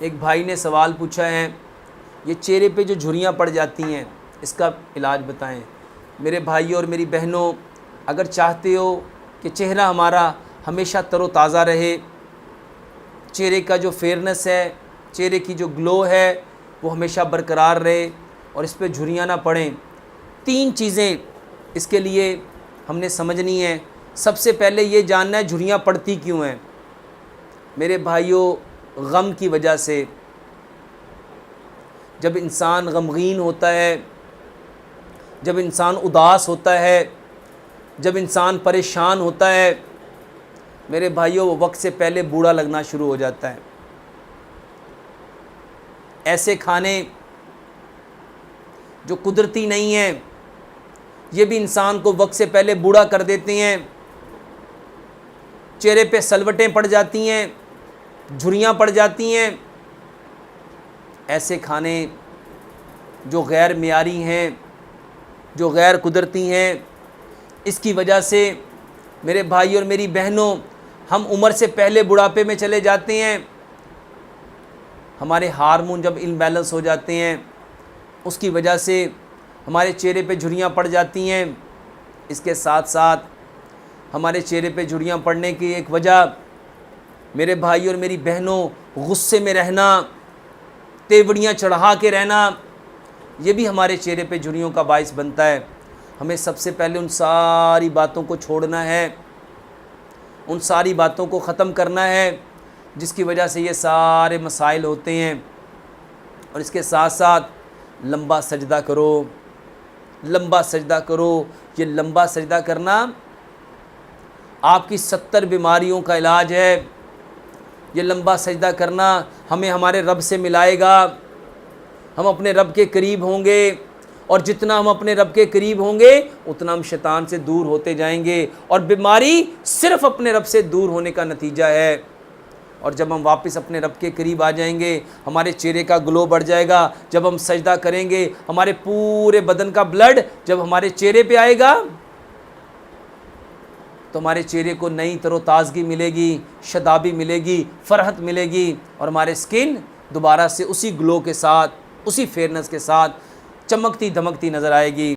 एक भाई ने सवाल पूछा है, ये चेहरे पे जो झुर्रियाँ पड़ जाती हैं इसका इलाज बताएं। मेरे भाइयों और मेरी बहनों, अगर चाहते हो कि चेहरा हमारा हमेशा तरोताज़ा रहे, चेहरे का जो फेयरनेस है, चेहरे की जो ग्लो है वो हमेशा बरकरार रहे और इस पर झुर्रियाँ ना पड़ें, 3 चीज़ें इसके लिए हमने समझनी है। सबसे पहले ये जानना है झुर्रियाँ पड़ती क्यों हैं। मेरे भाइयों, गम की वजह से। जब इंसान गमगीन होता है, जब इंसान उदास होता है, जब इंसान परेशान होता है, मेरे भाइयों, वो वक्त से पहले बूढ़ा लगना शुरू हो जाता है। ऐसे खाने जो कुदरती नहीं हैं, ये भी इंसान को वक्त से पहले बूढ़ा कर देते हैं। चेहरे पे सलवटें पड़ जाती हैं, झुर्रियाँ पड़ जाती हैं। ऐसे खाने जो गैर मियारी हैं, जो गैर कुदरती हैं, इसकी वजह से मेरे भाई और मेरी बहनों, हम उम्र से पहले बुढ़ापे में चले जाते हैं। हमारे हार्मोन जब इम्बैलेंस हो जाते हैं, उसकी वजह से हमारे चेहरे पे झुर्रियाँ पड़ जाती हैं। इसके साथ साथ हमारे चेहरे पे झुर्रियाँ पड़ने की एक वजह, मेरे भाई और मेरी बहनों, गुस्से में रहना, तेवड़ियाँ चढ़ा के रहना, ये भी हमारे चेहरे पे झुर्रियों का बाइस बनता है। हमें सबसे पहले उन सारी बातों को छोड़ना है, उन सारी बातों को ख़त्म करना है जिसकी वजह से ये सारे मसाइल होते हैं। और इसके साथ साथ लंबा सजदा करो, लंबा सजदा करो। ये लंबा सजदा करना आपकी 70 बीमारियों का इलाज है। ये लंबा सजदा करना हमें हमारे रब से मिलाएगा, हम अपने रब के करीब होंगे, और जितना हम अपने रब के करीब होंगे उतना हम शैतान से दूर होते जाएंगे। और बीमारी सिर्फ़ अपने रब से दूर होने का नतीजा है। और जब हम वापस अपने रब के करीब आ जाएंगे, हमारे चेहरे का ग्लो बढ़ जाएगा। जब हम सजदा करेंगे, हमारे पूरे बदन का ब्लड जब हमारे चेहरे पे आएगा तो हमारे चेहरे को नई तरोताज़गी मिलेगी, शदाबी मिलेगी, फ़रहत मिलेगी, और हमारे स्किन दोबारा से उसी ग्लो के साथ, उसी फेयरनेस के साथ चमकती धमकती नज़र आएगी।